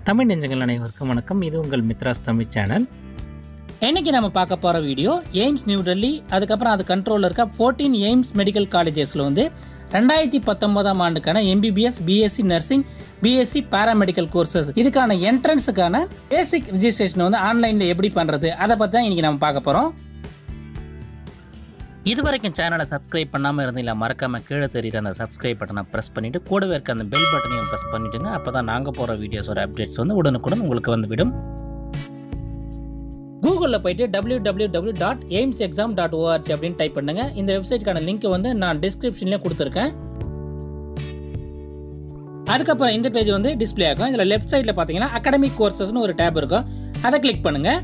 தமிழ் நெஞ்சங்கள் அனைவருக்கும் வணக்கம். இது உங்கள் மித்ராஸ் தமிழ் சேனல். இன்னைக்கு நம்ம பார்க்க போகிற வீடியோ எய்ம்ஸ் நியூ டெல்லி, அதுக்கப்புறம் அது கண்ட்ரோலில் இருக்க 14 எய்ம்ஸ் மெடிக்கல் காலேஜஸில் 2019 ஆண்டுக்கான MBBS, BSc nursing, BSc paramedical courses இதுக்கான என்ட்ரன்ஸுக்கான பேசிக் ரிஜிஸ்ட்ரேஷன் ஆன்லைனில் எப்படி பண்ணுறது அதை பற்றி தான் இன்றைக்கி நம்ம பார்க்க போகிறோம். இது வரைக்கும் சேனலை சப்ஸ்கிரைப் பண்ணாமல் இருந்தீங்களா, மறக்காமல் கீழே தெரியுற அந்த சப்ஸ்கிரைப் பட்டனை ப்ரெஸ் பண்ணிவிட்டு கூடவே இருக்க அந்த பெல் பட்டனையும் ப்ரெஸ் பண்ணிவிடுங்க. அப்போ தான் நாங்கள் போகிற வீடியோஸோட அப்டேட்ஸ் உடனுக்குடன் உங்களுக்கு வந்துவிடும். கூகுளில் போய்ட்டு www.aimsexam.org அப்படின்னு டைப் பண்ணுங்கள். இந்த வெப்சைட்டுக்கான லிங்க் நான் டிஸ்கிரிப்ஷன்லேயே கொடுத்துருக்கேன். அதுக்கப்புறம் இந்த பேஜ் டிஸ்பிளே ஆகும். இதில் லெஃப்ட் சைடில் பார்த்தீங்கன்னா அகாடமிக் கோர்சஸ்னு ஒரு டேப் இருக்கும், அதை கிளிக் பண்ணுங்கள்.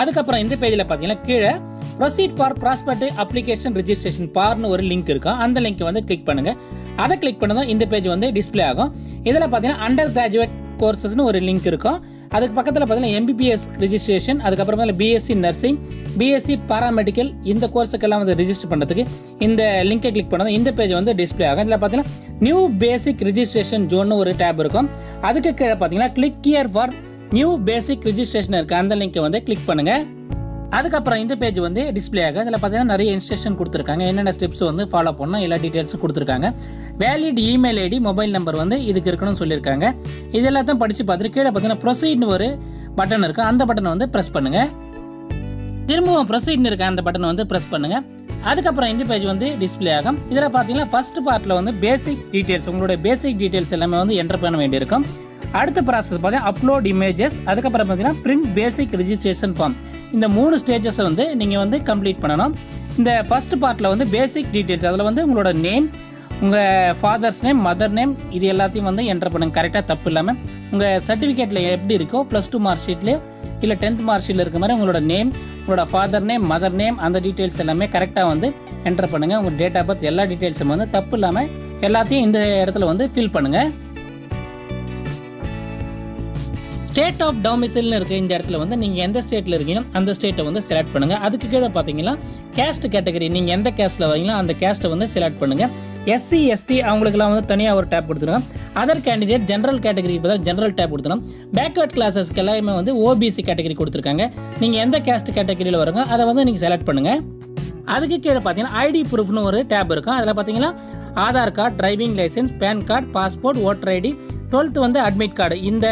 அதுக்கப்புறம் இந்த பேஜில் பார்த்தீங்கன்னா கீழே proceed for prospective application registration பார்னு ஒரு லிங்க் இருக்கும். அந்த லிங்க் கிளிக் பண்ணுங்கள். அதை கிளிக் பண்ணதும் இந்த பேஜ் டிஸ்பிளே ஆகும். இதில் பார்த்தீங்கன்னா அண்டர் கிராஜுவேட் கோர்சஸ்னு ஒரு லிங்க் இருக்கும். அதுக்கு பக்கத்தில் பார்த்தீங்கன்னா MBBS ரிஜிஸ்ட்ரேஷன், அதுக்கப்புறமா BSc நர்சிங், BSc பேராமெடிக்கல் இந்த கோர்ஸுக்கெல்லாம் ரிஜிஸ்டர் பண்ணுறதுக்கு இந்த லிங்கை கிளிக் பண்ணதும் இந்த பேஜ் டிஸ்பிளே ஆகும். இதில் பார்த்தீங்கன்னா நியூ பேசிக் ரிஜிஸ்ட்ரேஷன் ஜோன்னு ஒரு டேப் இருக்கும். அதுக்கு கீழே பார்த்தீங்கன்னா click here for new basic registration இருக்குது, அந்த லிங்கை கிளிக் பண்ணுங்கள். அதுக்கப்புறம் இந்த பேஜ் டிஸ்பிளே ஆகும். இதில் பார்த்தீங்கன்னா நிறைய இன்ஸ்ட்ரக்ஷன் கொடுத்துருக்காங்க, என்னென்ன ஸ்டெப்ஸ் ஃபாலோ பண்ணணும் எல்லா டீட்டெயில்ஸும் கொடுத்துருக்காங்க. Valid email ID, mobile number இதுக்கு இருக்கணும்னு சொல்லியிருக்காங்க. இது எல்லாத்தையும் படித்து பார்த்துட்டு கீழே பார்த்தீங்கன்னா ப்ரொசீட்னு ஒரு பட்டன் இருக்குது, அந்த பட்டனை ப்ரெஸ் பண்ணுங்கள். திரும்பவும் ப்ரொசீட்னு இருக்க அந்த பட்டனை ப்ரெஸ் பண்ணுங்கள். அதுக்கப்புறம் இந்த பேஜ் டிஸ்பிளே ஆகும். இதில் பார்த்தீங்கன்னா ஃபர்ஸ்ட் பார்ட்டில் பேசிக் டீட்டெயில்ஸ், உங்களுடைய பேசிக் டீட்டெயில்ஸ் எல்லாமே என்டர் பண்ண வேண்டியிருக்கும். அடுத்த ப்ராசஸ் பார்த்தீங்கன்னா அப்லோட் இமேஜஸ், அதுக்கப்புறம் பார்த்தீங்கன்னா பிரிண்ட் பேசிக் ரிஜிஸ்ட்ரேஷன் ஃபார்ம். இந்த 3 ஸ்டேஜஸை நீங்கள் கம்ப்ளீட் பண்ணணும். இந்த ஃபர்ஸ்ட் பார்ட்டில் பேசிக் டீட்டெயில்ஸ், அதில் உங்களோட நேம், உங்கள் ஃபாதர்ஸ் நேம், மதர் நேம், இது எல்லாத்தையும் என்டர் பண்ணுங்கள் கரெக்டாக, தப்பு இல்லாமல். உங்கள் சர்டிஃபிகேட்டில் எப்படி இருக்கோ, +2 மார்க் ஷீட்லேயோ இல்லை 10th மார்க் ஷீட்டில் இருக்க மாதிரி உங்களோட நேம், உங்களோட ஃபாதர் நேம், மதர் நேம், அந்த டீட்டெயில்ஸ் எல்லாமே கரெக்டாக என்டர் பண்ணுங்கள். உங்கள் டேட் ஆஃப் பர்த் எல்லா டீட்டெயில்ஸும் தப்பு இல்லாமல் எல்லாத்தையும் இந்த இடத்துல ஃபில் பண்ணுங்கள். ஸ்டேட் ஆஃப் டொமிசைல்னு இருக்குது. இந்த இடத்துல நீங்கள் எந்த ஸ்டேட்டில் இருக்கீங்களோ அந்த ஸ்டேட்டை செலக்ட் பண்ணுங்கள். அதுக்கு கீழே பார்த்தீங்கன்னா கேஸ்ட் கேட்டகரி, நீங்கள் எந்த கேஸ்ட்டில் வரீங்களோ அந்த கேஸ்ட்டை செலக்ட் பண்ணுங்கள். SC ST அவங்களுக்குலாம் தனியாக ஒரு டேப் கொடுத்துருங்க. அதர் கேண்டிடேட் ஜென்ரல் கேட்டகரி பார்த்தா ஜென்ரல் டேப் கொடுத்துருங்க. பேக்வர்ட் கிளாஸஸ்க்கு எல்லாமே OBC கேட்டகரி கொடுத்துருக்காங்க. நீங்கள் எந்த கேஸ்ட் கேட்டகரியில் வருங்க அதை நீங்கள் செலக்ட் பண்ணுங்கள். அதுக்கு கீழே பார்த்தீங்கன்னா ஐடி ப்ரூஃப்னு ஒரு டேப் இருக்கும். அதில் பார்த்தீங்கன்னா Aadhaar card, driving licence, PAN card, passport, voter ID, 12th admit card, இந்த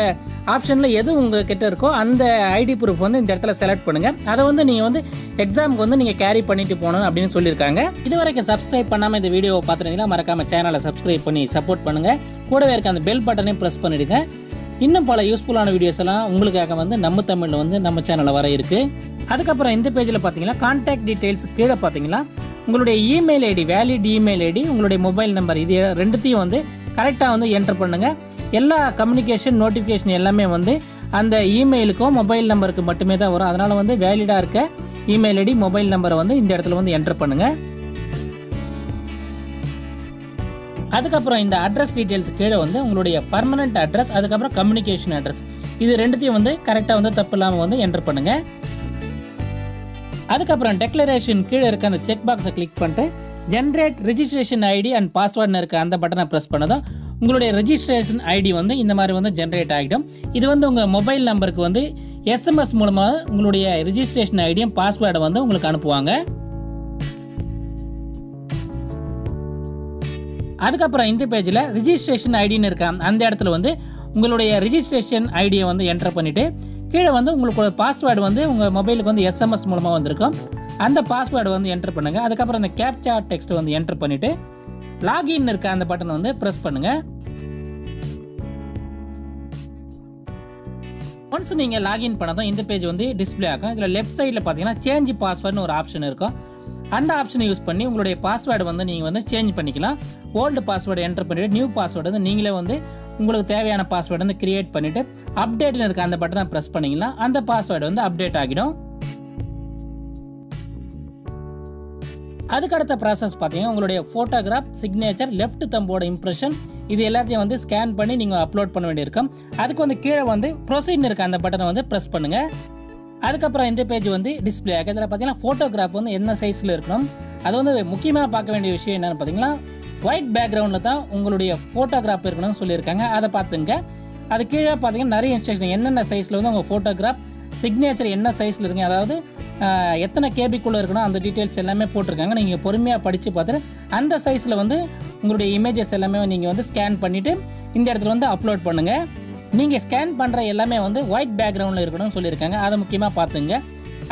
ஆப்ஷனில் எது உங்கள் கிட்ட இருக்கோ அந்த ஐடி ப்ரூஃப் இந்த இடத்துல செலக்ட் பண்ணுங்கள். அதை நீங்கள் எக்ஸாமுக்கு நீங்கள் கேரி பண்ணிட்டு போகணும் அப்படின்னு சொல்லியிருக்காங்க. இது வரைக்கும் சப்ஸ்கிரைப் பண்ணாமல் இந்த வீடியோவை பார்த்துருந்தீங்கன்னா மறக்காமல் சேனலை சப்ஸ்கிரைப் பண்ணி சப்போர்ட் பண்ணுங்கள். கூடவே இருக்க அந்த பெல் பட்டனையும் ப்ரெஸ் பண்ணிவிடுங்க. இன்னும் பல யூஸ்ஃபுல்லான வீடியோஸ் எல்லாம் உங்களுக்காக நம்ம தமிழில் நம்ம சேனலில் வர இருக்குது. அதுக்கப்புறம் இந்த பேஜில் பார்த்தீங்கன்னா கான்டாக்ட் டீட்டெயில்ஸ் கீழே பார்த்தீங்கன்னா உங்களுடைய email ID, valid email ID, உங்களுடைய மொபைல் நம்பர், இது ரெண்டுத்தையும் கரெக்டாக என்டர் பண்ணுங்கள். எல்லா கம்யூனிகேஷன் நோட்டிஃபிகேஷன் எல்லாமே அந்த இமெயிலுக்கும் மொபைல் நம்பருக்கு மட்டுமே தான் வரும். அதனால் வேலிடாக இருக்க இமெயில் ஐடி, மொபைல் நம்பரை இந்த இடத்துல என்டர் பண்ணுங்கள். அதுக்கப்புறம் இந்த அட்ரஸ் டீட்டெயில்ஸ் கீழே உங்களுடைய பர்மனெண்ட் அட்ரஸ், அதுக்கப்புறம் கம்யூனிகேஷன் அட்ரஸ், இது ரெண்டுத்தையும் கரெக்டாக தப்பு இல்லாமல் என்டர் பண்ணுங்கள். அதுக்கப்புறம் டெக்ளரேஷன் கீழே இருக்க அந்த செக் பாக்ஸை கிளிக் பண்ணிட்டு ஜென்ரேட் ரிஜிஸ்ட்ரேஷன் ஐடி அண்ட் பாஸ்வேர்டுன்னு இருக்க அந்த பட்டனை ப்ரெஸ் பண்ணதும் உங்களுடைய ரெஜிஸ்ட்ரேஷன் ஐடி இந்த மாதிரி ஜென்ரேட் ஆகிடும். இது உங்கள் மொபைல் நம்பருக்கு SMS மூலமாக உங்களுடைய ரெஜிஸ்ட்ரேஷன் ஐடியும் பாஸ்வேர்டை உங்களுக்கு அனுப்புவாங்க. அதுக்கப்புறம் இந்த பேஜில் ரிஜிஸ்ட்ரேஷன் ஐடின்னு இருக்க அந்த இடத்துல உங்களுடைய ரெஜிஸ்ட்ரேஷன் ஐடியை என்டர் பண்ணிவிட்டு கீழே உங்களுக்கு பாஸ்வேர்டு உங்கள் மொபைலுக்கு SMS மூலமாக வந்திருக்கும். அந்த பாஸ்வேர்டு என்டர் பண்ணுங்கள். அதுக்கப்புறம் அந்த கேப்சா டெக்ஸ்ட் என்டர் பண்ணிவிட்டு லாகின் இருக்க அந்த பட்டனை ப்ரெஸ் பண்ணுங்கள். ஒன்ஸ் நீங்கள் லாகின் பண்ணதும் இந்த பேஜ் டிஸ்பிளே ஆகும். இதில் லெஃப்ட் சைடில் பார்த்தீங்கன்னா சேஞ்ச் பாஸ்வேர்டுன்னு ஒரு ஆப்ஷன் இருக்கும். அந்த ஆப்ஷனை யூஸ் பண்ணி உங்களுடைய பாஸ்வேர்டு நீங்கள் சேஞ்ச் பண்ணிக்கலாம். ஓல்டு பாஸ்வேர்டு என்டர் பண்ணிவிட்டு நியூ பாஸ்வேர்டு நீங்களே உங்களுக்கு தேவையான பாஸ்வேர்டு கிரியேட் பண்ணிவிட்டு அப்டேட்னு இருக்க அந்த பட்டனை ப்ரெஸ் பண்ணிங்கன்னா அந்த பாஸ்வேர்டு அப்டேட் ஆகிடும். அதுக்கடுத்த ப்ராசஸ் பார்த்தீங்கன்னா உங்களுடைய ஃபோட்டோகிராஃப், சிக்னேச்சர், லெஃப்ட் தம்போட இம்ப்ரெஷன், இது எல்லாத்தையும் ஸ்கேன் பண்ணி நீங்கள் அப்லோட் பண்ண வேண்டியிருக்கும். அதுக்கு கீழே ப்ரொசீட்னு இருக்க அந்த பட்டனை ப்ரெஸ் பண்ணுங்கள். அதுக்கப்புறம் இந்த பேஜ் டிஸ்பிளே ஆகும். இதில் பார்த்தீங்கன்னா ஃபோட்டோகிராஃப் என்ன சைஸில் இருக்கணும், அது முக்கியமாக பார்க்க வேண்டிய விஷயம் என்னென்னு பார்த்தீங்கன்னா ஒயிட் பேக்ரவுண்டில் தான் உங்களுடைய ஃபோட்டோகிராஃப் இருக்கணும்னு சொல்லியிருக்காங்க. அதை பார்த்துங்க. அது கீழே பார்த்தீங்கன்னா நிறைய இன்ஸ்ட்ரக்ஷன் என்னென்ன சைஸில் வந்து உங்கள் ஃபோட்டோகிராஃப் சிக்னேச்சர் என்ன சைஸில் இருக்குங்க, அதாவது எத்தனை கேபிக்குள்ளே இருக்கணும் அந்த டீட்டெயில்ஸ் எல்லாமே போட்டிருக்காங்க. நீங்கள் பொறுமையாக படித்து பார்த்துட்டு அந்த சைஸில் வந்து உங்களுடைய இமேஜஸ் எல்லாமே நீங்கள் வந்து ஸ்கேன் பண்ணிவிட்டு இந்த இடத்துல வந்து அப்லோட் பண்ணுங்கள். நீங்கள் ஸ்கேன் பண்ணுற எல்லாமே வந்து ஒயிட் பேக்ரவுண்டில் இருக்கணும்னு சொல்லியிருக்காங்க. அதை முக்கியமாக பார்த்துங்க.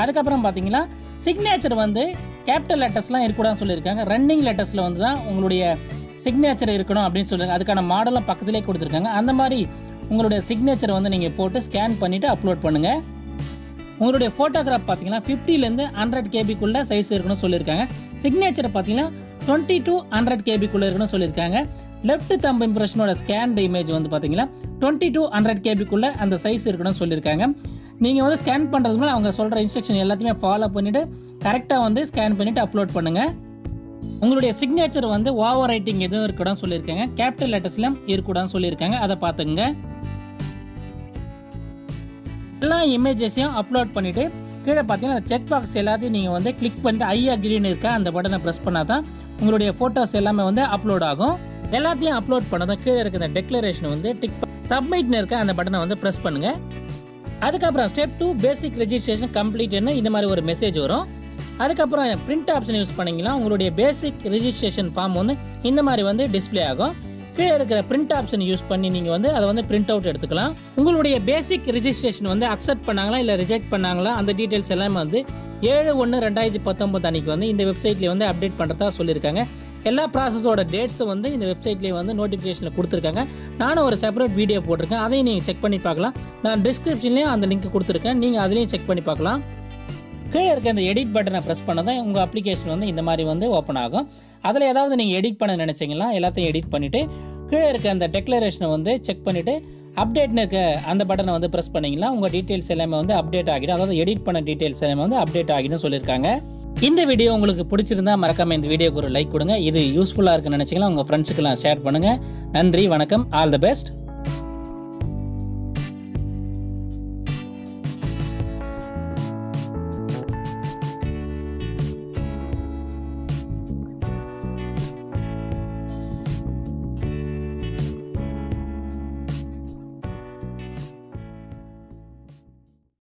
அதுக்கப்புறம் பார்த்தீங்கன்னா சிக்னேச்சர் வந்து கேபிட்டல் லெட்டர்ஸ்லாம் இருக்கக்கூடாதுன்னு சொல்லியிருக்காங்க. ரன்னிங் லெட்டர்ஸில் வந்து தான் உங்களுடைய சிக்னேச்சர் இருக்கணும் அப்படின்னு சொல்லுவாங்க. அதுக்கான மாடலும் பக்கத்திலே கொடுத்துருக்காங்க. அந்த மாதிரி உங்களுடைய சிக்னேச்சரை வந்து நீங்கள் போட்டு ஸ்கேன் பண்ணிவிட்டு அப்லோட் பண்ணுங்கள். உங்களுடைய ஃபோட்டோகிராஃப் பார்த்தீங்கன்னா 50லேருந்து 100 கேபிக்குள்ளே சைஸ் இருக்கணும்னு சொல்லியிருக்காங்க. சிக்னேச்சர் பார்த்தீங்கன்னா 20 to 100 கேபிக்குள்ளே இருக்கணும்னு சொல்லியிருக்காங்க. லெஃப்ட் தம்ப் இம்ப்ரெஷனோட ஸ்கேன்டு இமேஜ் வந்து பார்த்தீங்கன்னா 20 to 100 கேபிக்குள்ளே அந்த சைஸ் இருக்கணும்னு சொல்லியிருக்காங்க. நீங்கள் வந்து ஸ்கேன் பண்ணுறது மேலே அவங்க சொல்கிற இன்ஸ்ட்ரக்ஷன் எல்லாத்தையுமே ஃபாலோ பண்ணிவிட்டு கரெக்டாக வந்து ஸ்கேன் பண்ணிவிட்டு அப்லோட் பண்ணுங்கள். உங்களுடைய சிக்னேச்சர் வந்து ஓவர் ரைட்டிங் எதுவும் இருக்கக்கூடாதுன்னு சொல்லியிருக்காங்க. கேபிட்டல் லெட்டர்ஸ்லாம் இருக்கக்கூடாதுன்னு சொல்லியிருக்காங்க. அதை பார்த்துங்க. எல்லா இமேஜஸையும் அப்லோட் பண்ணிவிட்டு கீழே பார்த்தீங்கன்னா செக் பாக்ஸ் எல்லாத்தையும் நீங்கள் வந்து கிளிக் பண்ணிட்டு ஐ அக்ரின்னு இருக்க அந்த பட்டனை ப்ரெஸ் பண்ணால் தான் உங்களுடைய ஃபோட்டோஸ் எல்லாமே வந்து அப்லோட் ஆகும். எல்லாத்தையும் அப்லோட் பண்ணதும் கீழே இருக்க இந்த டெக்ளரேஷனை வந்து டிக் சப்மிட்னு இருக்க அந்த பட்டனை வந்து ப்ரெஸ் பண்ணுங்கள். அதுக்கப்புறம் ஸ்டெப் 2 பேசிக் ரெஜிஸ்ட்ரேஷன் கம்ப்ளீட்னு இந்த மாதிரி ஒரு மெசேஜ் வரும். அதுக்கப்புறம் பிரிண்ட் ஆப்ஷன் யூஸ் பண்ணிங்கன்னா உங்களுடைய பேசிக் ரெஜிஸ்ட்ரேஷன் ஃபார்ம் வந்து இந்த மாதிரி வந்து டிஸ்பிளே ஆகும். கீழே இருக்கிற பிரிண்ட் ஆப்ஷன் யூஸ் பண்ணி நீங்கள் வந்து அதை வந்து பிரிண்ட் அவுட் எடுத்துக்கலாம். உங்களுடைய பேசிக் ரெஜிஸ்ட்ரேஷன் வந்து அக்செப்ட் பண்ணாங்களா இல்லை ரிஜெக்ட் பண்ணாங்களா அந்த டீட்டெயில்ஸ் எல்லாமே வந்து 7/1/2019 அன்னைக்கு வந்து இந்த வெப்சைட்லேயே வந்து அப்டேட் பண்ணுறதா சொல்லியிருக்காங்க. எல்லா ப்ராசஸோட டேட்ஸும் வந்து இந்த வெப்சைட்லேயே வந்து நோட்டிஃபிகேஷனில் கொடுத்துருக்காங்க. நானும் ஒரு செப்பரேட் வீடியோ போட்டிருக்கேன், அதையும் நீங்கள் செக் பண்ணி பார்க்கலாம். நான் டிஸ்கிரிப்ஷன்லேயும் அந்த லிங்க் கொடுத்துருக்கேன், நீங்கள் அதுலேயும் செக் பண்ணி பார்க்கலாம். கீழே இருக்க இந்த எடிட் பட்டனை ப்ரெஸ் பண்ண தான் உங்கள் அப்ளிகேஷன் வந்து இந்த மாதிரி வந்து ஓப்பன் ஆகும். அதில் ஏதாவது நீங்கள் எடிட் பண்ண நினச்சிங்கன்னா எல்லாத்தையும் எடிட் பண்ணிவிட்டு கீழே இருக்க அந்த டெக்ளரேஷனை வந்து செக் பண்ணிவிட்டு அப்டேட்னு இருக்க அந்த பட்டனை வந்து ப்ரெஸ் பண்ணிங்கன்னா உங்கள் டீட்டெயில்ஸ் எல்லாமே வந்து அப்டேட் ஆகிடும். அதாவது எடிட் பண்ண டீட்டெயில்ஸ் எல்லாமே வந்து அப்டேட் ஆகிடும் சொல்லியிருக்காங்க. இந்த வீடியோ உங்களுக்கு பிடிச்சிருந்தா மறக்காமல் இந்த வீடியோக்கு ஒரு லைக் கொடுங்க. இது யூஸ்ஃபுல்லாக இருக்குன்னு நினச்சிங்கன்னா உங்கள் ஃப்ரெண்ட்ஸுக்கெல்லாம் ஷேர் பண்ணுங்கள். நன்றி, வணக்கம், ஆல் தி பெஸ்ட்.